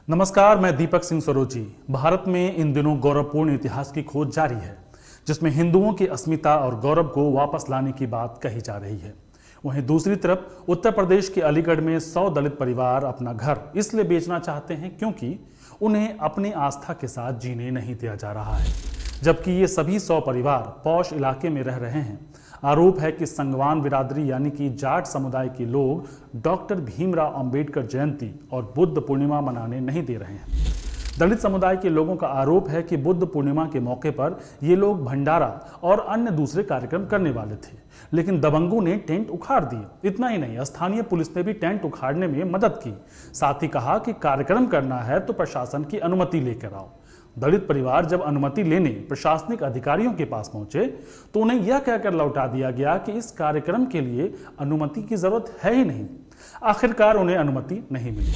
नमस्कार, मैं दीपक सिंह सरोजी। भारत में इन दिनों गौरवपूर्ण इतिहास की खोज जारी है, जिसमें हिंदुओं की अस्मिता और गौरव को वापस लाने की बात कही जा रही है। वहीं दूसरी तरफ उत्तर प्रदेश के अलीगढ़ में 100 दलित परिवार अपना घर इसलिए बेचना चाहते हैं क्योंकि उन्हें अपनी आस्था के साथ जीने नहीं दिया जा रहा है, जबकि ये सभी 100 परिवार पौष इलाके में रह रहे हैं। आरोप है कि संगवान बिरादरी यानी कि जाट समुदाय के लोग डॉक्टर भीमराव अंबेडकर जयंती और बुद्ध पूर्णिमा मनाने नहीं दे रहे हैं। दलित समुदाय के लोगों का आरोप है कि बुद्ध पूर्णिमा के मौके पर ये लोग भंडारा और अन्य दूसरे कार्यक्रम करने वाले थे, लेकिन दबंगों ने टेंट उखाड़ दिए। इतना ही नहीं, स्थानीय पुलिस ने भी टेंट उखाड़ने में मदद की। साथ ही कहा कि कार्यक्रम करना है तो प्रशासन की अनुमति लेकर आओ। दलित परिवार जब अनुमति लेने प्रशासनिक अधिकारियों के पास पहुंचे तो उन्हें यह कहकर लौटा दिया गया कि इस कार्यक्रम के लिए अनुमति की जरूरत है ही नहीं। आखिरकार उन्हें अनुमति नहीं मिली।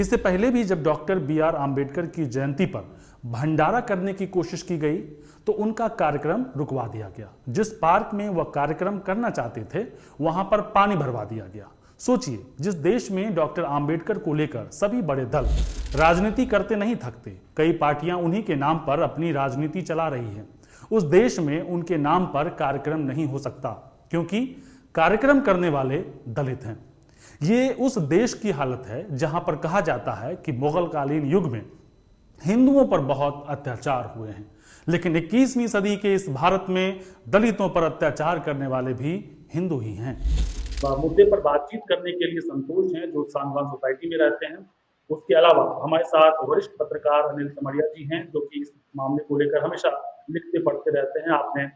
इससे पहले भी जब डॉक्टर BR आम्बेडकर की जयंती पर भंडारा करने की कोशिश की गई तो उनका कार्यक्रम रुकवा दिया गया। जिस पार्क में वह कार्यक्रम करना चाहते थे वहां पर पानी भरवा दिया गया। सोचिए, जिस देश में डॉक्टर आम्बेडकर को लेकर सभी बड़े दल राजनीति करते नहीं थकते, कई पार्टियां उन्हीं के नाम पर अपनी राजनीति चला रही हैं, उस देश में उनके नाम पर कार्यक्रम नहीं हो सकता क्योंकि कार्यक्रम करने वाले दलित हैं। ये उस देश की हालत है जहां पर कहा जाता है कि मुगल कालीन युग में हिंदुओं पर बहुत अत्याचार हुए हैं, लेकिन 21वीं सदी के इस भारत में दलितों पर अत्याचार करने वाले भी हिंदू ही हैं। मुद्दे पर बातचीत करने के लिए संतोष हैं जो सांगवान सोसाइटी में रहते हैं। उसके अलावा हमारे साथ वरिष्ठ पत्रकार अनिल समरिया जी हैं जो कि इस मामले को लेकर हमेशा लिखते पढ़ते रहते हैं। आपने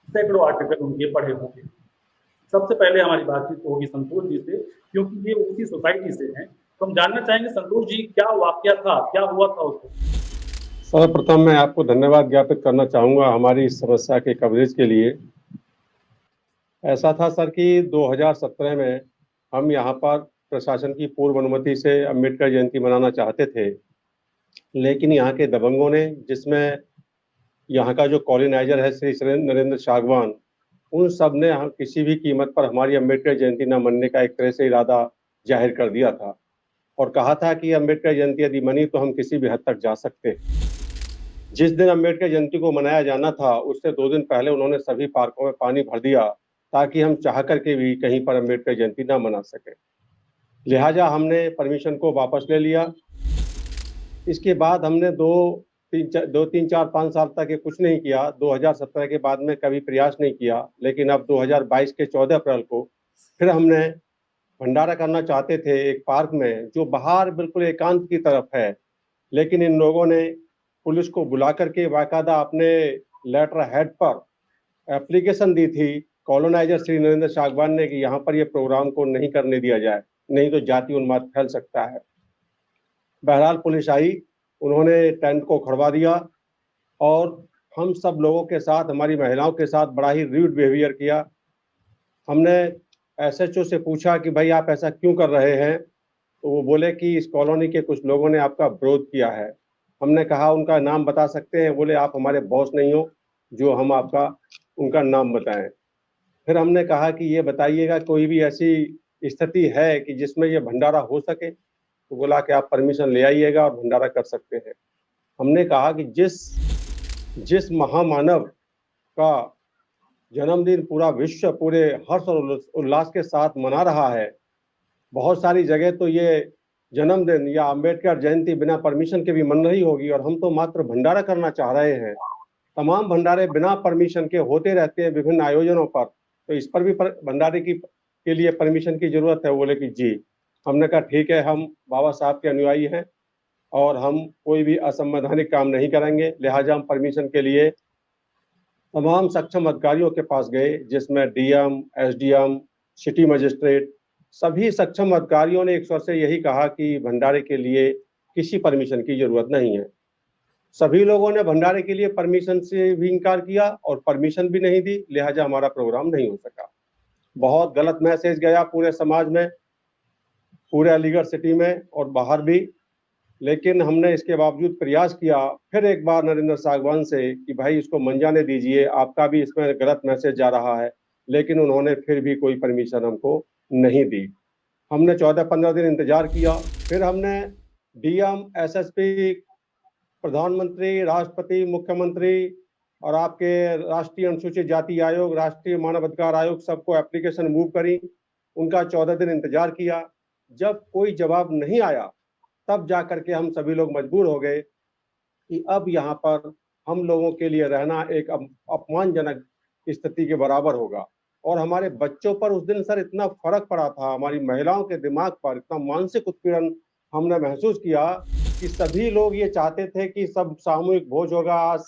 सैकड़ों आर्टिकल उनके पढ़े होंगे। सबसे पहले हमारी बातचीत होगी संतोष जी से, क्योंकि ये उसी सोसाइटी से हैं। तो हम जानना चाहेंगे संतोष जी, क्या वाकया था, क्या हुआ था उसको? सर्वप्रथम मैं आपको धन्यवाद ज्ञापित करना चाहूँगा हमारी इस समस्या के कवरेज के लिए। ऐसा था सर कि 2017 में हम यहाँ पर प्रशासन की पूर्व अनुमति से अम्बेडकर जयंती मनाना चाहते थे, लेकिन यहाँ के दबंगों ने, जिसमें यहाँ का जो कॉलोनाइजर है श्री नरेंद्र सागवान, उन सब ने किसी भी कीमत पर हमारी अम्बेडकर जयंती न मनने का एक तरह से इरादा जाहिर कर दिया था और कहा था कि अम्बेडकर जयंती यदि मनी तो हम किसी भी हद तक जा सकते हैं। जिस दिन अम्बेडकर जयंती को मनाया जाना था उससे 2 दिन पहले उन्होंने सभी पार्कों में पानी भर दिया ताकि हम चाह करके भी कहीं पर अम्बेडकर जयंती ना मना सके। लिहाजा हमने परमिशन को वापस ले लिया। इसके बाद हमने 2-3-4-5 साल तक ये कुछ नहीं किया। 2017 के बाद में कभी प्रयास नहीं किया, लेकिन अब 2022 के 14 अप्रैल को फिर हमने भंडारा करना चाहते थे एक पार्क में जो बाहर बिल्कुल एकांत की तरफ है, लेकिन इन लोगों ने पुलिस को बुला करके बाकायदा अपने लेटर हेड पर एप्लीकेशन दी थी कॉलोनाइजर श्री नरेंद्र सागवान ने कि यहाँ पर ये प्रोग्राम को नहीं करने दिया जाए, नहीं तो जाति उन्माद फैल सकता है। बहरहाल पुलिस आई, उन्होंने टेंट को खड़वा दिया और हम सब लोगों के साथ, हमारी महिलाओं के साथ बड़ा ही रूड बिहेवियर किया। हमने SHO से पूछा कि भाई आप ऐसा क्यों कर रहे हैं, तो वो बोले कि इस कॉलोनी के कुछ लोगों ने आपका विरोध किया है। हमने कहा उनका नाम बता सकते हैं? बोले आप हमारे बॉस नहीं हो जो हम आपका उनका नाम बताएं। फिर हमने कहा कि ये बताइएगा कोई भी ऐसी स्थिति है कि जिसमें ये भंडारा हो सके, तो बोला कि आप परमिशन ले आइएगा और भंडारा कर सकते हैं। हमने कहा कि जिस महामानव का जन्मदिन पूरा विश्व पूरे हर्ष और उल्लास के साथ मना रहा है, बहुत सारी जगह तो ये जन्मदिन या अम्बेडकर जयंती बिना परमिशन के भी मन रही होगी और हम तो मात्र भंडारा करना चाह रहे हैं। तमाम भंडारे बिना परमिशन के होते रहते हैं विभिन्न आयोजनों पर, तो इस पर भी भंडारे के लिए परमिशन की जरूरत है। बोले कि जी। हमने कहा ठीक है, हम बाबा साहब के अनुयायी हैं और हम कोई भी असंवैधानिक काम नहीं करेंगे, लिहाजा हम परमिशन के लिए तमाम सक्षम अधिकारियों के पास गए, जिसमें DM, SDM, सिटी मजिस्ट्रेट, सभी सक्षम अधिकारियों ने एक स्वर से यही कहा कि भंडारे के लिए किसी परमिशन की जरूरत नहीं है। सभी लोगों ने भंडारे के लिए परमिशन से भी इनकार किया और परमिशन भी नहीं दी, लिहाजा हमारा प्रोग्राम नहीं हो सका। बहुत गलत मैसेज गया पूरे समाज में, पूरे अलीगढ़ सिटी में और बाहर भी। लेकिन हमने इसके बावजूद प्रयास किया फिर एक बार नरेंद्र सागवान से कि भाई इसको मन जाने दीजिए, आपका भी इसमें गलत मैसेज जा रहा है, लेकिन उन्होंने फिर भी कोई परमिशन हमको नहीं दी। हमने 14-15 दिन इंतजार किया, फिर हमने डीएम, एसएसपी, प्रधानमंत्री, राष्ट्रपति, मुख्यमंत्री और आपके राष्ट्रीय अनुसूचित जाति आयोग, राष्ट्रीय मानव अधिकार आयोग सबको एप्लीकेशन मूव करी। उनका 14 दिन इंतजार किया। जब कोई जवाब नहीं आया तब जा करके हम सभी लोग मजबूर हो गए कि अब यहाँ पर हम लोगों के लिए रहना एक अपमानजनक स्थिति के बराबर होगा। और हमारे बच्चों पर उस दिन सर इतना फर्क पड़ा था, हमारी महिलाओं के दिमाग पर इतना मानसिक उत्पीड़न हमने महसूस किया कि सभी लोग ये चाहते थे कि सब सामूहिक भोज होगा, आज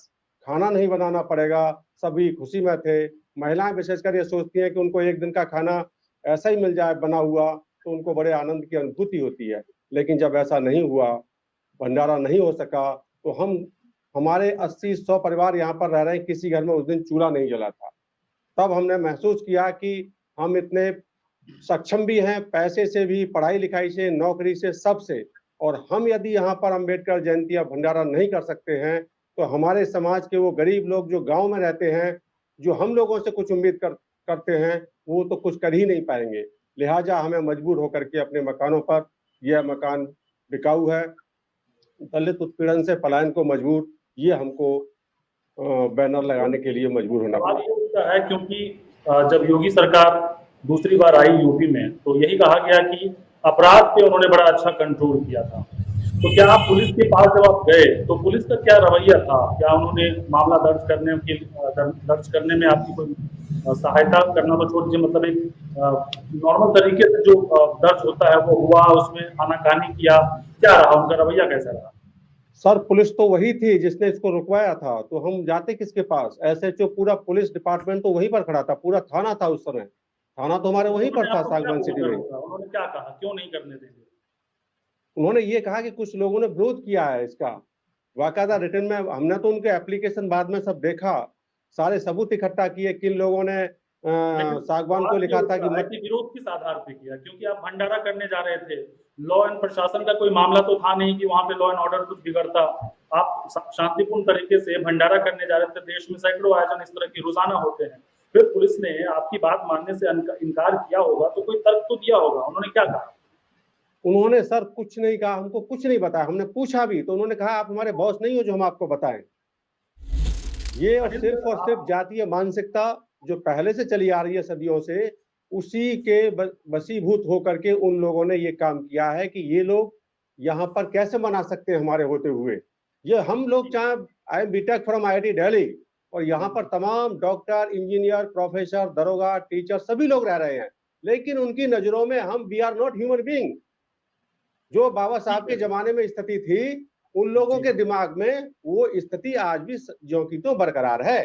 खाना नहीं बनाना पड़ेगा, सभी खुशी में थे। महिलाएं विशेषकर ये सोचती हैं कि उनको एक दिन का खाना ऐसा ही मिल जाए बना हुआ तो उनको बड़े आनंद की अनुभूति होती है। लेकिन जब ऐसा नहीं हुआ, भंडारा नहीं हो सका, तो हमारे 80-100 परिवार यहाँ पर रह रहे हैं, किसी घर में उस दिन चूल्हा नहीं जला था। तब हमने महसूस किया कि हम इतने सक्षम भी हैं, पैसे से भी, पढ़ाई लिखाई से, नौकरी से, सबसे, और हम यदि यहाँ पर अम्बेडकर जयंती या भंडारा नहीं कर सकते हैं तो हमारे समाज के वो गरीब लोग जो गांव में रहते हैं, जो हम लोगों से कुछ उम्मीद करते हैं, वो तो कुछ कर ही नहीं पाएंगे। लिहाजा हमें मजबूर होकर के अपने मकानों पर, यह मकान बिकाऊ है, दलित उत्पीड़न से पलायन को मजबूर, ये हमको बैनर लगाने के लिए मजबूर होना सवाल ये उठता है क्योंकि जब योगी सरकार दूसरी बार आई यूपी में तो यही कहा गया कि अपराध पे उन्होंने बड़ा अच्छा कंट्रोल किया था। तो क्या आप पुलिस के पास जब आप गए तो पुलिस का क्या रवैया था? क्या उन्होंने मामला दर्ज करने में आपकी कोई सहायता करना तो छोड़ दीजिए, मतलब एक नॉर्मल तरीके से जो दर्ज होता है वो हुआ, उसमें आनाकानी किया, क्या रहा उनका रवैया, कैसा रहा? सर पुलिस तो वही थी जिसने इसको रुकवाया था, तो हम जाते किसके पास? एसएचओ, पूरा पुलिस डिपार्टमेंट तो वहीं पर खड़ा था, पूरा थाना था उस समय, थाना तो हमारे वहीं पर था सागवान सिटी में। उन्होंने क्या कहा, क्यों नहीं करने देंगे? उन्होंने ये कहा कि कुछ लोगों ने विरोध किया है इसका, बाकायदा रिटर्न में। हमने तो उनके एप्लीकेशन बाद में सब देखा, सारे सबूत इकट्ठा किए, किन लोगों ने सागवान को लिखा था कि विरोध किस आधार पे किया? क्योंकि आप भंडारा करने जा रहे थे, लॉ एंड प्रशासन का कोई मामला तो था नहीं कि वहां पे लॉ एंड ऑर्डर कुछ बिगड़ता। आप शांतिपूर्ण तरीके से भंडारा करने जा रहे थे। देश में सैकड़ों आयोजन इस तरह की रोजाना होते हैं, फिर पुलिस ने आपकी बात मानने से इनकार किया होगा तो कोई तर्क तो दिया होगा। उन्होंने क्या कहा? उन्होंने सर कुछ नहीं कहा, हमको कुछ नहीं बताया। हमने पूछा भी तो उन्होंने कहा आप हमारे बॉस नहीं हो जो हम आपको बताएं। ये और सिर्फ जातीय मानसिकता जो पहले से चली आ रही है सदियों से, उसी के वशीभूत होकर के उन लोगों ने ये काम किया है कि ये लोग यहाँ पर कैसे मना सकते हैं हमारे होते हुए। ये हम लोग, चाहे I am BTech from IIT Delhi, और यहाँ पर तमाम डॉक्टर, इंजीनियर, प्रोफेसर, दरोगा, टीचर सभी लोग रह रहे हैं, लेकिन उनकी नजरों में हम we are not human being. जो बाबा साहब के जमाने में स्थिति थी, उन लोगों के दिमाग में वो स्थिति आज भी ज्यों की तो बरकरार है,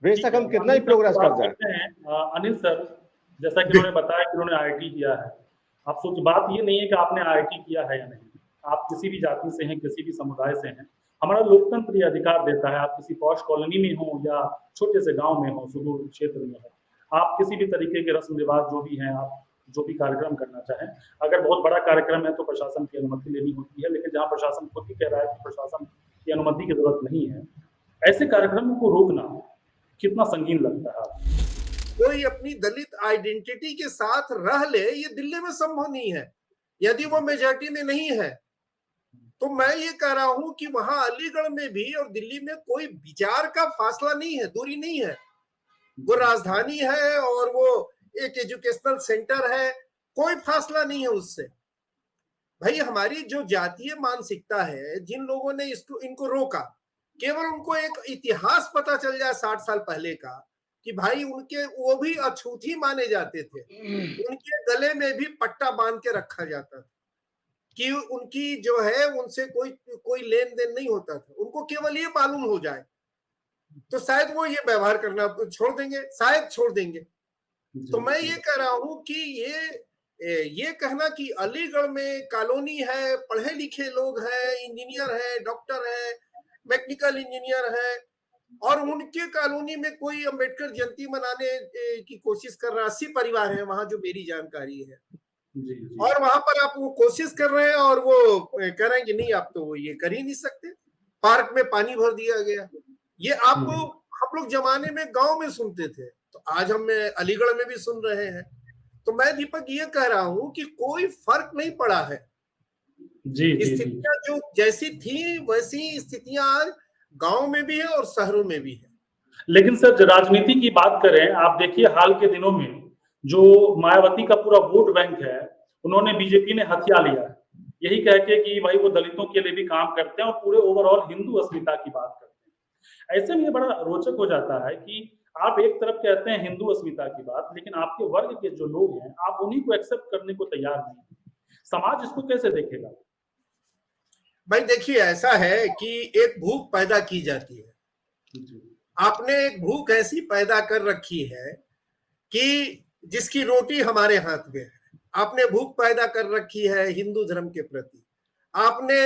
बेशक हम कितना ही प्रोग्रेस कर जाए। अनिल सर, जैसा कि उन्होंने बताया कि उन्होंने IIT किया है, आप सोच, बात ये नहीं है कि आपने IIT किया है या नहीं, आप किसी भी जाति से हैं, किसी भी समुदाय से हैं, हमारा लोकतंत्र ये अधिकार देता है, आप किसी पॉश कॉलोनी में हो या छोटे से गांव में हो, सुदूर क्षेत्र में हो, आप किसी भी तरीके के रस्म रिवाज जो भी हैं, आप जो भी कार्यक्रम करना चाहें, अगर बहुत बड़ा कार्यक्रम है तो प्रशासन की अनुमति लेनी होती है, लेकिन जहाँ प्रशासन खुद ही कह रहा है कि प्रशासन की अनुमति की जरूरत नहीं है, ऐसे कार्यक्रमों को रोकना कितना संगीन लगता है? कोई अपनी दलित आइडेंटिटी के साथ रह ले, ये दिल्ली में संभव नहीं है यदि वो मेजॉरिटी में नहीं है। तो मैं ये कह रहा हूं कि वहां अलीगढ़ में भी और दिल्ली में कोई विचार का फासला नहीं है, दूरी नहीं है। वो राजधानी है और वो एक एजुकेशनल सेंटर है, कोई फासला नहीं है उससे। भाई हमारी जो जातीय मानसिकता है, जिन लोगों ने इनको रोका, केवल उनको एक इतिहास पता चल जाए 60 साल पहले का कि भाई उनके वो भी अछूती माने जाते थे, उनके गले में भी पट्टा बांध के रखा जाता था कि उनकी जो है उनसे कोई लेन देन नहीं होता था। उनको केवल ये मालूम हो जाए तो शायद वो ये व्यवहार करना छोड़ देंगे, शायद छोड़ देंगे। तो मैं ये कह रहा हूं कि ये कहना कि अलीगढ़ में कॉलोनी है, पढ़े लिखे लोग हैं, इंजीनियर है, डॉक्टर है, मैकेनिकल इंजीनियर है, और उनके कॉलोनी में कोई अम्बेडकर जयंती मनाने की कोशिश कर रहा है, 80 परिवार है वहां जो मेरी जानकारी है, और वहां पर आप वो कोशिश कर रहे हैं और वो कह रहे हैं कि नहीं आप तो ये कर ही नहीं सकते, पार्क में पानी भर दिया गया। ये आप हम लोग जमाने में गांव में सुनते थे, तो आज हम अलीगढ़ में भी सुन रहे हैं। तो मैं दीपक ये कह रहा हूं कि कोई फर्क नहीं पड़ा है। जी जी जी। स्थितियां जो जैसी थी वैसी स्थितियां आज गांव में भी है और शहरों में भी है। लेकिन सर जो राजनीति की बात करें, आप देखिए हाल के दिनों में जो मायावती का पूरा वोट बैंक है, उन्होंने बीजेपी ने हथिया लिया है, यही कह के कि भाई वो दलितों के लिए भी काम करते हैं और पूरे ओवरऑल हिंदू अस्मिता की बात करते हैं। ऐसे में ये बड़ा रोचक हो जाता है कि आप एक तरफ कहते हैं हिंदू अस्मिता की बात, लेकिन आपके वर्ग के जो लोग हैं, आप उन्हीं को एक्सेप्ट करने को तैयार नहीं। समाज इसको कैसे देखेगा? भाई देखिए, ऐसा है कि एक भूख पैदा की जाती है। जी। आपने एक भूख ऐसी पैदा कर रखी है कि जिसकी रोटी हमारे हाथ में है। आपने भूख पैदा कर रखी है हिंदू धर्म के प्रति। आपने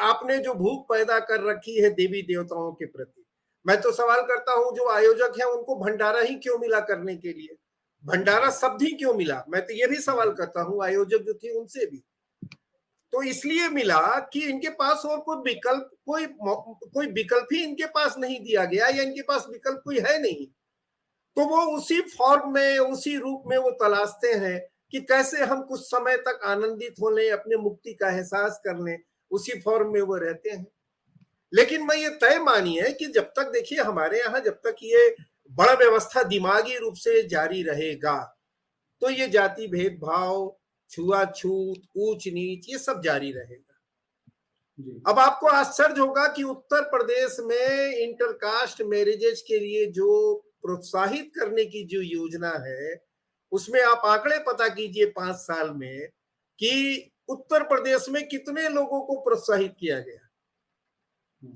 आपने जो भूख पैदा कर रखी है देवी देवताओं के प्रति। मैं तो सवाल करता हूं, जो आयोजक है उनको भंडारा ही क्यों मिला करने के लिए? भंडारा शब्द ही क्यों मिला? मैं तो ये भी सवाल करता हूं आयोजक जो थे उनसे भी। तो इसलिए मिला कि इनके पास और कोई विकल्प ही इनके पास नहीं दिया गया, या इनके पास विकल्प कोई है नहीं। तो वो उसी फॉर्म में, उसी रूप में वो तलाशते हैं कि कैसे हम कुछ समय तक आनंदित हो लें, अपने मुक्ति का एहसास कर लें, उसी फॉर्म में वो रहते हैं। लेकिन मैं ये तय मानी है कि जब तक, देखिए हमारे यहाँ जब तक ये बड़ा व्यवस्था दिमागी रूप से जारी रहेगा, तो ये जाति भेदभाव, छुआछूत, ऊंच नीच, ये सब जारी रहेगा। अब आपको आश्चर्य होगा कि उत्तर प्रदेश में इंटरकास्ट मैरिजेज के लिए जो प्रोत्साहित करने की जो योजना है, उसमें आप आंकड़े पता कीजिए 5 साल में कि उत्तर प्रदेश में कितने लोगों को प्रोत्साहित किया गया।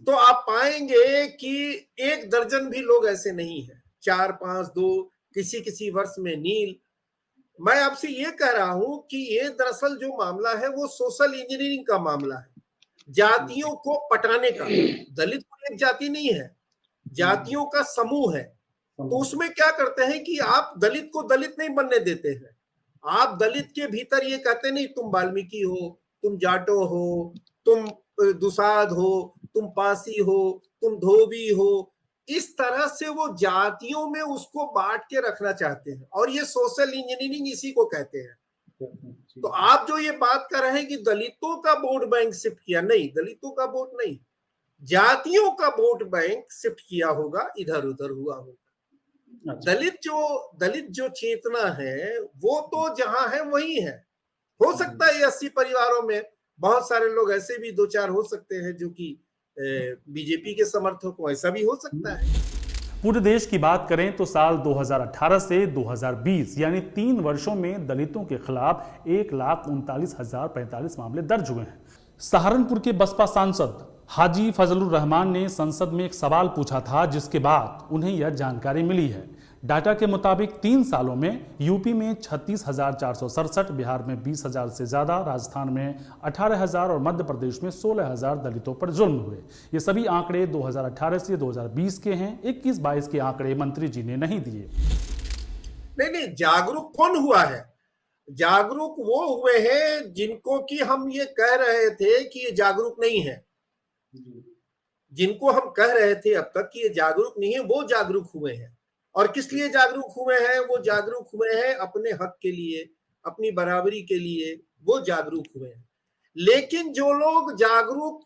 तो आप पाएंगे कि 1 दर्जन भी लोग ऐसे नहीं है, 4, 5, 2, किसी किसी वर्ष में नील। मैं आपसे ये कह रहा हूं कि ये दरअसल जो मामला है वो सोशल इंजीनियरिंग का मामला है, जातियों को पटाने का। दलित कोई एक जाति नहीं है, जातियों का समूह है। तो उसमें क्या करते हैं कि आप दलित को दलित नहीं बनने देते हैं। आप दलित के भीतर ये कहते नहीं तुम वाल्मीकि हो, तुम जाटो हो, तुम दुसाध हो, तुम पासी हो, तुम धोबी हो। इस तरह से वो जातियों में उसको बांट के रखना चाहते हैं, और ये सोशल इंजीनियरिंग इसी को कहते हैं। तो आप जो ये बात कर रहे हैं कि दलितों का वोट बैंक शिफ्ट किया, नहीं, दलितों का वोट नहीं, जातियों का वोट बैंक शिफ्ट किया होगा, इधर उधर हुआ होगा। दलित जो चेतना है वो तो जहां है वही है। हो सकता है 80 परिवारों में बहुत सारे लोग ऐसे भी 2-4 हो सकते हैं जो कि बीजेपी के समर्थक हो, ऐसा भी हो सकता है। पूरे देश की बात करें तो साल 2018 से 2020 यानी 3 वर्षों में दलितों के खिलाफ 1,39,045 मामले दर्ज हुए हैं। सहारनपुर के बसपा सांसद हाजी फजलुर रहमान ने संसद में एक सवाल पूछा था, जिसके बाद उन्हें यह जानकारी मिली है। डाटा के मुताबिक 3 सालों में यूपी में 36,467, बिहार में 20,000 से ज्यादा, राजस्थान में 18,000 और मध्य प्रदेश में 16,000 दलितों पर जुल्म हुए। ये सभी आंकड़े 2018 से 2020 के हैं। 21-22 के आंकड़े मंत्री जी ने नहीं दिए। नहीं, जागरूक कौन हुआ है? जागरूक वो हुए हैं जिनको कि हम ये कह रहे थे कि ये जागरूक नहीं है। जिनको हम कह रहे थे अब तक कि ये जागरूक नहीं है, वो जागरूक हुए हैं। और किस लिए जागरूक हुए हैं? वो जागरूक हुए हैं अपने हक के लिए, अपनी बराबरी के लिए, वो जागरूक हुए हैं। लेकिन जो लोग जागरूक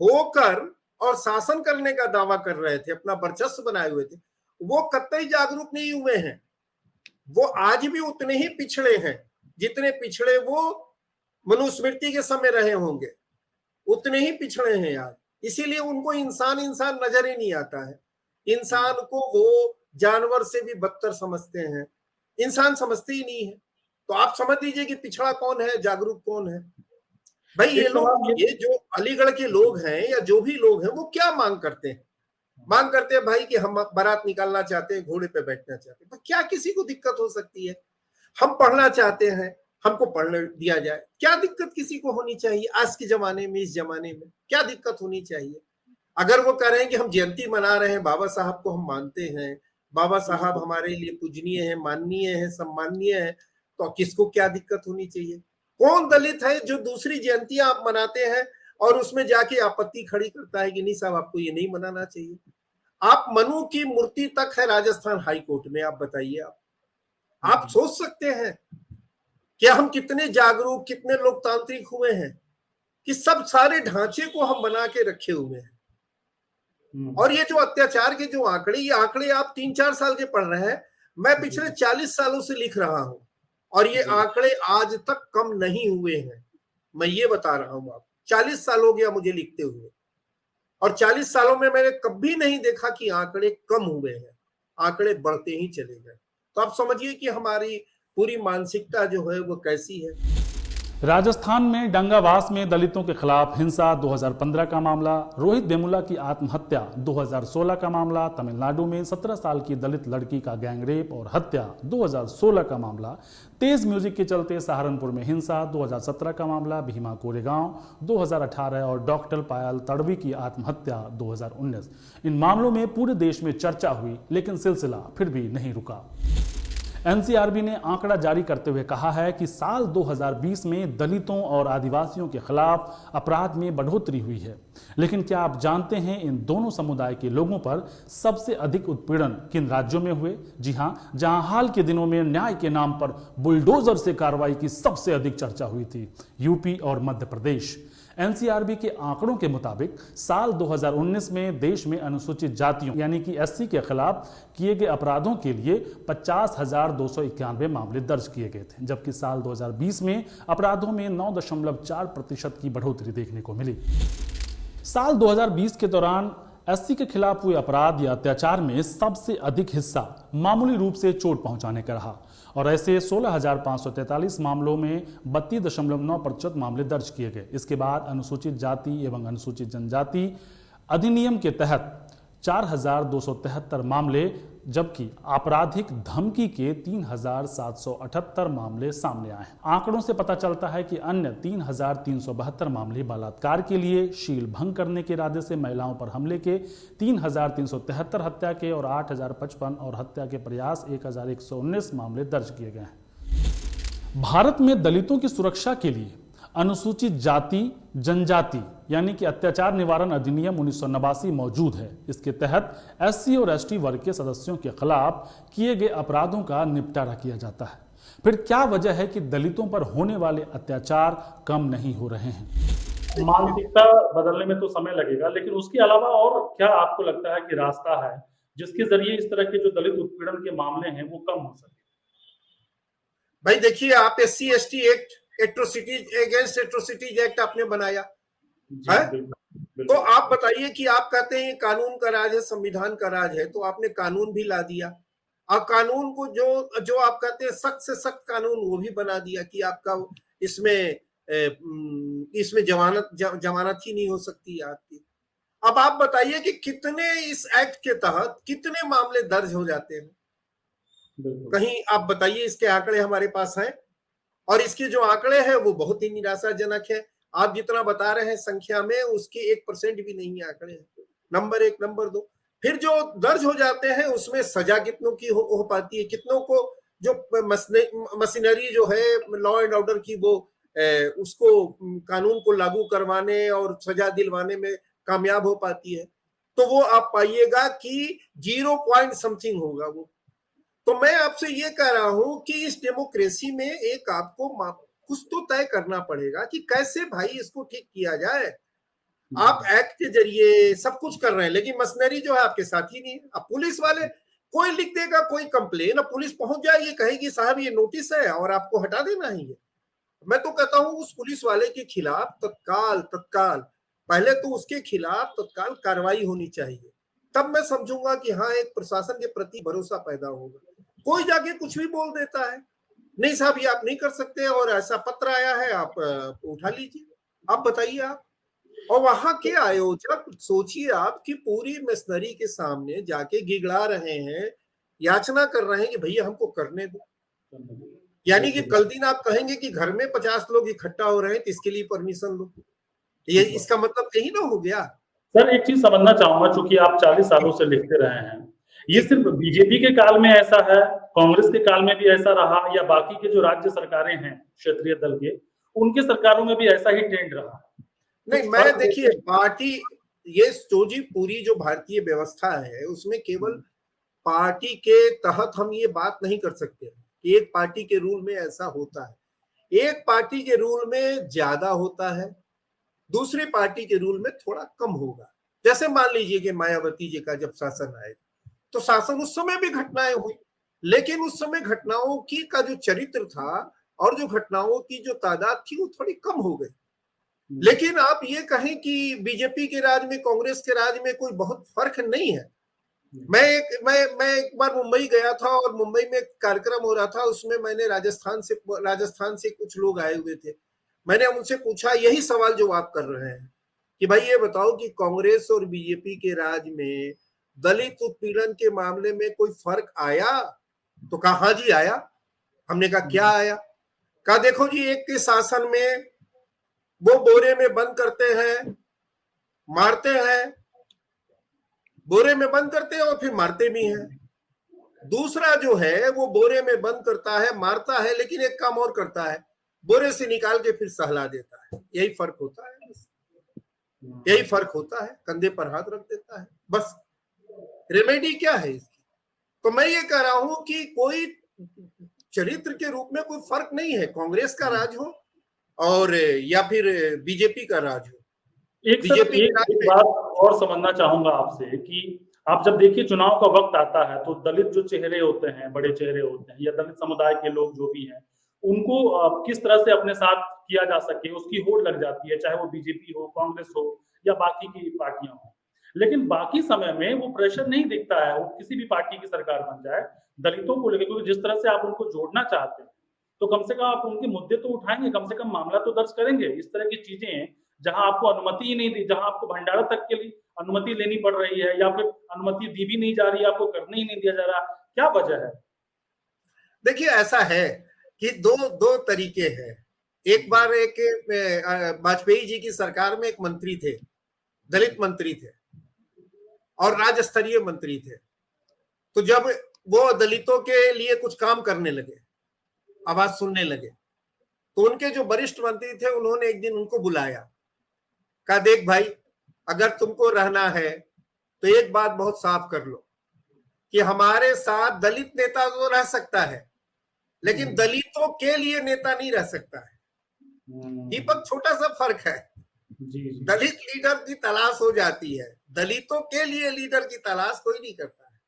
होकर और शासन करने का दावा कर रहे थे, अपना वर्चस्व बनाए हुए थे, वो कतई जागरूक नहीं हुए हैं। वो आज भी उतने ही पिछड़े हैं जितने पिछड़े वो मनुस्मृति के समय रहे होंगे, उतने ही पिछड़े हैं आज। इसीलिए उनको इंसान नजर ही नहीं आता है। इंसान को वो जानवर से भी बदतर समझते हैं, इंसान समझते ही नहीं है। तो आप समझ लीजिए कि पिछड़ा कौन है, जागरूक कौन है। भाई ये लोग, ये जो अलीगढ़ के लोग हैं या जो भी लोग हैं, वो क्या मांग करते हैं? मांग करते हैं भाई कि हम बारात निकालना चाहते हैं, घोड़े पे बैठना चाहते हैं। क्या किसी को दिक्कत हो सकती है? हम पढ़ना चाहते हैं, हमको पढ़ने दिया जाए, क्या दिक्कत किसी को होनी चाहिए? आज के जमाने में, इस जमाने में क्या दिक्कत होनी चाहिए? अगर वो कह रहे हैं कि हम जयंती मना रहे हैं, बाबा साहब को हम मानते हैं, बाबा साहब हमारे लिए पूजनीय है, माननीय है, सम्माननीय है, तो किसको क्या दिक्कत होनी चाहिए? कौन दलित है जो दूसरी जयंतियां आप मनाते हैं और उसमें जाके आपत्ति खड़ी करता है कि नहीं साहब आपको ये नहीं मनाना चाहिए? आप मनु की मूर्ति तक है राजस्थान हाई कोर्ट में। आप बताइए, आप सोच सकते हैं कि हम कितने जागरूक, कितने लोकतांत्रिक हुए हैं, कि सब सारे ढांचे को हम बना के रखे हुए हैं। और ये जो अत्याचार के जो आंकड़े, ये आंकड़े आप 3-4 साल के पढ़ रहे हैं, मैं पिछले 40 सालों से लिख रहा हूं और ये आंकड़े आज तक कम नहीं हुए हैं। मैं ये बता रहा हूं आप, 40 साल हो गया मुझे लिखते हुए, और 40 सालों में मैंने कभी नहीं देखा कि आंकड़े कम हुए हैं, आंकड़े बढ़ते ही चले गए। तो आप समझिए कि हमारी पूरी मानसिकता जो है वो कैसी है। राजस्थान में डंगावास में दलितों के खिलाफ हिंसा 2015 का मामला, रोहित वेमुला की आत्महत्या 2016 का मामला, तमिलनाडु में 17 साल की दलित लड़की का गैंगरेप और हत्या 2016 का मामला, तेज म्यूजिक के चलते सहारनपुर में हिंसा 2017 का मामला, भीमा कोरेगांव 2018 और डॉक्टर पायल तड़वी की आत्महत्या 2019। इन मामलों में पूरे देश में चर्चा हुई, लेकिन सिलसिला फिर भी नहीं रुका। एनसीआरबी ने आंकड़ा जारी करते हुए कहा है कि साल 2020 में दलितों और आदिवासियों के खिलाफ अपराध में बढ़ोतरी हुई है। लेकिन क्या आप जानते हैं इन दोनों समुदाय के लोगों पर सबसे अधिक उत्पीड़न किन राज्यों में हुए? जी हां, जहां हाल के दिनों में न्याय के नाम पर बुलडोजर से कार्रवाई की सबसे अधिक चर्चा हुई थी, यूपी और मध्य प्रदेश। एनसीआरबी के आंकड़ों के मुताबिक साल 2019 में देश में अनुसूचित जातियों यानी कि एससी के खिलाफ किए गए अपराधों के लिए 50,291 मामले दर्ज किए गए थे, जबकि साल 2020 में अपराधों में 9.4% की बढ़ोतरी देखने को मिली। साल 2020 के दौरान एससी के खिलाफ हुए अपराध या अत्याचार में सबसे अधिक हिस्सा मामूली रूप से चोट पहुंचाने का रहा और ऐसे 16,543 मामलों में 32.9% मामले दर्ज किए गए। इसके बाद अनुसूचित जाति एवं अनुसूचित जनजाति अधिनियम के तहत 4,273 मामले, जबकि आपराधिक धमकी के 3,778 मामले सामने आए हैं। आंकड़ों से पता चलता है कि अन्य 3,372 मामले बलात्कार के लिए, शील भंग करने के इरादे से महिलाओं पर हमले के, 3,373 हत्या के और 8,055 और हत्या के प्रयास 1,119 मामले दर्ज किए गए हैं। भारत में दलितों की सुरक्षा के लिए अनुसूचित जाति जनजाति यानी कि अत्याचार निवारण अधिनियम 1989 मौजूद है। इसके तहत एससी और एसटी वर्ग के सदस्यों के खिलाफ किए गए अपराधों का निपटारा किया जाता है। फिर क्या वजह है कि दलितों पर होने वाले अत्याचार कम नहीं हो रहे हैं? मानसिकता बदलने में तो समय लगेगा, लेकिन उसके अलावा और क्या आपको लगता है कि रास्ता है जिसके जरिए इस तरह के जो दलित उत्पीड़न के मामले हैं वो कम हो सके? भाई देखिए, आप SC ST act, atrocities against atrocities act आपने बनाया है, तो आप बताइए कि आप कहते हैं कानून का राज है, संविधान का राज है, तो आपने कानून भी ला दिया और कानून को जो आप कहते हैं सख्त से सख्त कानून वो भी बना दिया कि आपका इसमें जमानत ही नहीं हो सकती आपकी। अब आप बताइए कि कितने इस एक्ट के तहत कितने मामले दर्ज हो जाते हैं? कहीं आप बताइए, इसके आंकड़े हमारे पास हैं और इसके जो आंकड़े हैं वो बहुत ही निराशाजनक है। आप जितना बता रहे हैं संख्या में, उसके 1% भी नहीं आंकड़े हैं। नंबर 1। नंबर 2, फिर जो दर्ज हो जाते हैं उसमें सजा कितनों की हो पाती है, कितनों को जो मशीनरी जो है लॉ एंड ऑर्डर की वो उसको कानून को लागू करवाने और सजा दिलवाने में कामयाब हो पाती है, तो वो आप पाइएगा कि 0 पॉइंट समथिंग होगा वो। तो मैं आपसे ये कह रहा हूं कि इस डेमोक्रेसी में एक आपको कुछ तो तय करना पड़ेगा कि कैसे भाई इसको ठीक किया जाए। आप एक्ट के जरिए सब कुछ कर रहे हैं, लेकिन मशीनरी जो है आपके साथ ही नहीं है। अब पुलिस वाले, कोई लिख देगा कोई कंप्लेन, अब पुलिस पहुंच जाएगी, कहेगी साहब ये नोटिस है और आपको हटा देना ही है। मैं तो कहता हूं उस पुलिस वाले के खिलाफ तत्काल पहले तो उसके खिलाफ तत्काल कार्रवाई होनी चाहिए, तब मैं समझूंगा कि हाँ एक प्रशासन के प्रति भरोसा पैदा होगा। कोई जाके कुछ भी बोल देता है, नहीं साहब ये आप नहीं कर सकते और ऐसा पत्र आया है, आप उठा लीजिए। आप बताइए आप, और वहां के आयोजक सोचिए आप कि पूरी मशीनरी के सामने जाके गिगड़ा रहे हैं, याचना कर रहे हैं कि भैया हमको करने दो। यानी कि कल दिन आप कहेंगे कि घर में 50 लोग इकट्ठा हो रहे हैं तो इसके लिए परमिशन लो, ये इसका मतलब यही ना हो गया। सर एक चीज समझना चाहूंगा, चूंकि आप 40 सालों से लिखते रहे हैं, ये सिर्फ बीजेपी के काल में ऐसा है, कांग्रेस के काल में भी ऐसा रहा, या बाकी के जो राज्य सरकारें हैं क्षेत्रीय दल के, उनके सरकारों में भी ऐसा ही ट्रेंड रहा? नहीं, मैं देखिए पार्टी, ये जी पूरी जो भारतीय व्यवस्था है उसमें केवल पार्टी के तहत हम ये बात नहीं कर सकते कि एक पार्टी के रूल में ऐसा होता है। एक पार्टी के रूल में ज्यादा होता है दूसरी पार्टी के रूल में थोड़ा कम होगा। जैसे मान लीजिए कि मायावती जी का जब शासन आए तो शासन उस समय भी घटनाएं हुई, लेकिन उस समय घटनाओं की का जो चरित्र था और जो घटनाओं की जो तादाद थी वो थोड़ी कम हो गई। लेकिन आप ये कहें कि बीजेपी के राज में कांग्रेस के राज में कोई बहुत फर्क नहीं है। मैं एक बार मुंबई गया था और मुंबई में कार्यक्रम हो रहा था, उसमें मैंने राजस्थान से कुछ लोग आए हुए थे। मैंने उनसे पूछा यही सवाल जो आप कर रहे हैं कि भाई ये बताओ कि कांग्रेस और बीजेपी के राज में दलित उत्पीड़न के मामले में कोई फर्क आया? तो कहा हाँ जी आया। हमने कहा क्या आया? कहा देखो जी, एक के शासन में वो बोरे में बंद करते हैं, मारते हैं, बोरे में बंद करते हैं और फिर मारते भी हैं। दूसरा जो है वो बोरे में बंद करता है, मारता है, लेकिन एक काम और करता है, बोरे से निकाल के फिर सहला देता है। यही फर्क होता है, यही फर्क होता है। कंधे पर हाथ रख देता है, बस। रेमेडी क्या है इसकी? तो मैं ये कह रहा हूं कि कोई चरित्र के रूप में कोई फर्क नहीं है, कांग्रेस का राज हो और या फिर बीजेपी का राज हो। एक बात और समझना चाहूंगा आपसे कि आप जब देखिए चुनाव का वक्त आता है तो दलित जो चेहरे होते हैं, बड़े चेहरे होते हैं, या दलित समुदाय के लोग जो भी हैं, उनको किस तरह से अपने साथ किया जा सके उसकी होड़ लग जाती है, चाहे वो बीजेपी हो, कांग्रेस हो या बाकी की पार्टियां हो। लेकिन बाकी समय में वो प्रेशर नहीं दिखता है, वो किसी भी पार्टी की सरकार बन जाए दलितों को लेकर, क्योंकि जिस तरह से आप उनको जोड़ना चाहते हैं तो कम से कम आप उनके मुद्दे तो उठाएंगे, कम से कम मामला तो दर्ज करेंगे। इस तरह की चीजें जहां आपको अनुमति ही नहीं दी, जहां आपको भंडारा तक के लिए अनुमति लेनी पड़ रही है या फिर अनुमति दी भी नहीं जा रही है, आपको करने ही नहीं दिया जा रहा, क्या वजह है? देखिए ऐसा है कि दो तरीके हैं। एक बार एक वाजपेयी जी की सरकार में एक मंत्री थे, दलित मंत्री थे और राज्य स्तरीय मंत्री थे। तो जब वो दलितों के लिए कुछ काम करने लगे, आवाज सुनने लगे, तो उनके जो वरिष्ठ मंत्री थे उन्होंने एक दिन उनको बुलाया, कहा देख भाई, अगर तुमको रहना है तो एक बात बहुत साफ कर लो कि हमारे साथ दलित नेता तो रह सकता है लेकिन दलितों के लिए नेता नहीं रह सकता है। दीपक, छोटा सा फर्क है। दलित लीडर की तलाश हो जाती है, दलितों के लिए लीडर की तलाश कोई नहीं करता है।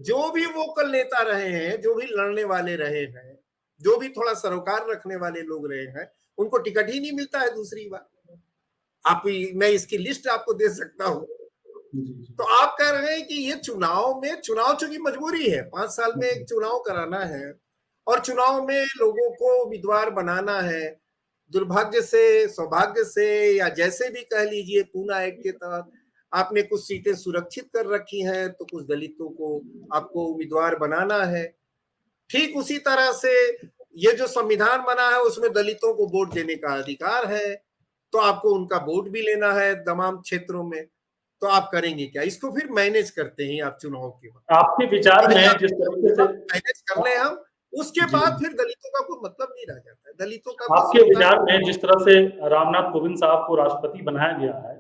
जो भी वोकल नेता रहे हैं, जो भी लड़ने वाले रहे हैं, जो भी थोड़ा सरोकार रखने वाले लोग रहे हैं, उनको टिकट ही नहीं मिलता है दूसरी बार। मैं इसकी लिस्ट आपको दे सकता हूं। तो आप कह रहे हैं कि ये चुनाव चूंकि मजबूरी है, 5 साल में एक चुनाव कराना है और चुनाव में लोगों को उम्मीदवार बनाना है। दुर्भाग्य से, सौभाग्य से, या जैसे भी कह लीजिए, पूना एक्ट के तहत आपने कुछ सीटें सुरक्षित कर रखी हैं, तो कुछ दलितों को आपको उम्मीदवार बनाना है। ठीक उसी तरह से ये जो संविधान बना है उसमें दलितों को वोट देने का अधिकार है, तो आपको उनका वोट भी लेना है तमाम क्षेत्रों में। तो आप करेंगे क्या? इसको फिर मैनेज करते हैं आप चुनाव के बाद। आपके विचार में जिस तरीके से मैनेज कर ले हम, उसके बाद फिर दलितों का कोई मतलब नहीं रह जाता है। दलितों का आपके विचार में जिस तरह से रामनाथ कोविंद साहब को राष्ट्रपति बनाया गया है,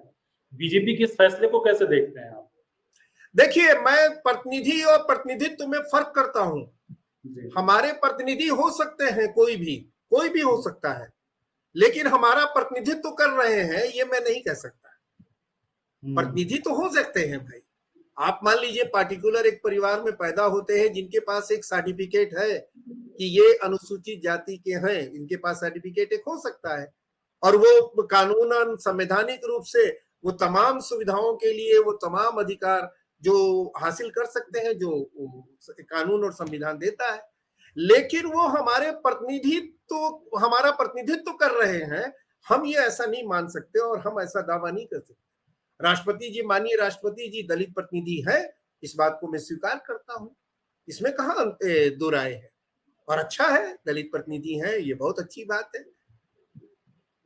बीजेपी के इस फैसले को कैसे देखते हैं आप? देखिए, मैं प्रतिनिधि और प्रतिनिधित्व में फर्क करता हूं। हमारे प्रतिनिधि हो सकते हैं, कोई भी हो सकता है, लेकिन हमारा प्रतिनिधित्व कर रहे हैं ये मैं नहीं कह सकता। प्रतिनिधि तो हो सकते हैं भाई। आप मान लीजिए पार्टिकुलर एक परिवार में पैदा होते हैं जिनके पास एक सर्टिफिकेट है कि ये अनुसूचित जाति के हैं, इनके पास सर्टिफिकेट एक हो सकता है और वो कानूनन संवैधानिक रूप से वो तमाम सुविधाओं के लिए वो तमाम अधिकार जो हासिल कर सकते हैं जो कानून और संविधान देता है। लेकिन वो हमारा प्रतिनिधित्व कर रहे हैं, हम ये ऐसा नहीं मान सकते और हम ऐसा दावा नहीं कर सकते। राष्ट्रपति जी, माननीय राष्ट्रपति जी दलित प्रतिनिधि है, इस बात को मैं स्वीकार करता हूं, इसमें कहां दो राय है। और अच्छा है, दलित प्रतिनिधि है, ये बहुत अच्छी बात है।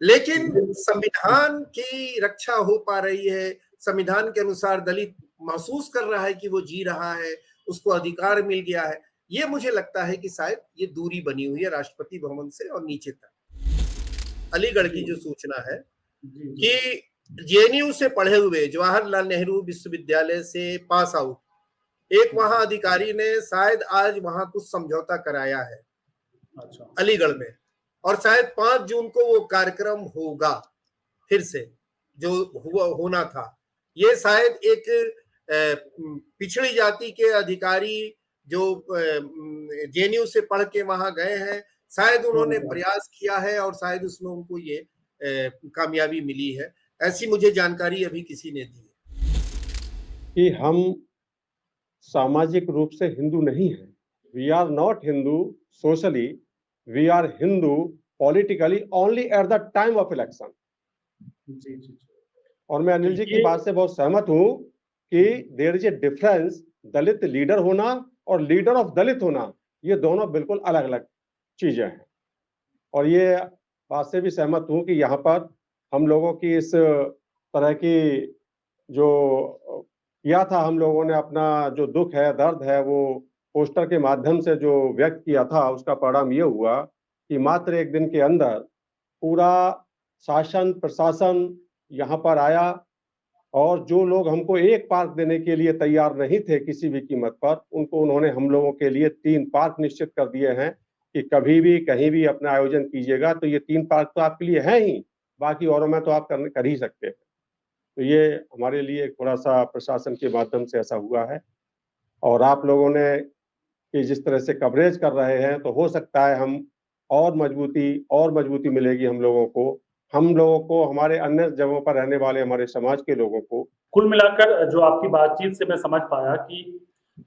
लेकिन संविधान की रक्षा हो पा रही है, संविधान के अनुसार दलित महसूस कर रहा है कि वो जी रहा है, उसको अधिकार मिल गया है। ये मुझे लगता है कि शायद ये दूरी बनी हुई है राष्ट्रपति भवन से और नीचे तक। अलीगढ़ की जो सूचना है कि जेएनयू से पढ़े हुए, जवाहरलाल नेहरू विश्वविद्यालय से पास आउट एक वहां अधिकारी ने शायद आज वहां कुछ समझौता कराया है अलीगढ़ में, और शायद 5 जून को वो कार्यक्रम होगा। फिर से जो होना था। ये शायद एक पिछड़ी जाति के अधिकारी जो जेएनयू से पढ़ के वहां गए हैं, शायद उन्होंने प्रयास किया है और शायद उसमें उनको ये कामयाबी मिली है। ऐसी मुझे जानकारी अभी किसी ने दी है कि हम सामाजिक रूप से हिंदू नहीं हैं। We are not Hindu socially, we are Hindu politically only at the time of election. जी। और मैं अनिल जी की बात से बहुत सहमत हूं कि there is a difference, Dalit leader होना और लीडर ऑफ दलित होना, ये दोनों बिल्कुल अलग अलग चीजें हैं। और ये बात से भी सहमत हूं कि यहाँ पर हम लोगों की इस तरह की जो किया था, हम लोगों ने अपना जो दुख है, दर्द है, वो पोस्टर के माध्यम से जो व्यक्त किया था, उसका परिणाम ये हुआ कि मात्र एक दिन के अंदर पूरा शासन प्रशासन यहाँ पर आया और जो लोग हमको एक पार्क देने के लिए तैयार नहीं थे किसी भी कीमत पर, उनको उन्होंने हम लोगों के लिए 3 पार्क निश्चित कर दिए हैं कि कभी भी कहीं भी अपना आयोजन कीजिएगा तो ये 3 पार्क तो आपके लिए हैं ही, बाकी औरों में तो आप कर ही सकते हैं। तो ये हमारे लिए थोड़ा सा प्रशासन के माध्यम से ऐसा हुआ है। और आप लोगों ने कि जिस तरह से कवरेज कर रहे हैं, तो हो सकता है हम और मजबूती मिलेगी हम लोगों को, हमारे अन्य जगहों पर रहने वाले हमारे समाज के लोगों को। कुल मिलाकर जो आपकी बातचीत से मैं समझ पाया कि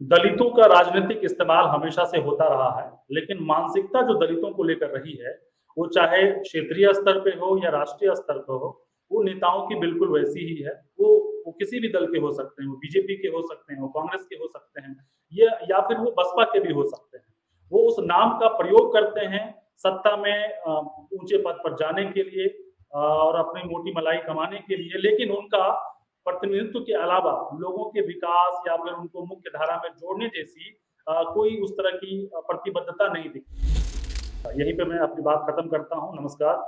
दलितों का राजनीतिक इस्तेमाल हमेशा से होता रहा है, लेकिन मानसिकता जो दलितों को लेकर रही है, वो चाहे क्षेत्रीय स्तर पे हो या राष्ट्रीय स्तर पे हो, वो नेताओं की बिल्कुल वैसी ही है। वो किसी भी दल के हो सकते हैं, वो बीजेपी के हो सकते हैं, वो कांग्रेस के हो सकते हैं, या फिर वो बसपा के भी हो सकते हैं। वो उस नाम का प्रयोग करते हैं सत्ता में ऊंचे पद पर जाने के लिए और अपनी मोटी मलाई कमाने के लिए, लेकिन उनका प्रतिनिधित्व के अलावा लोगों के विकास या फिर उनको मुख्य धारा में जोड़ने जैसी कोई उस तरह की प्रतिबद्धता नहीं दिखती। यहीं पे मैं अपनी बात खत्म करता हूँ। नमस्कार।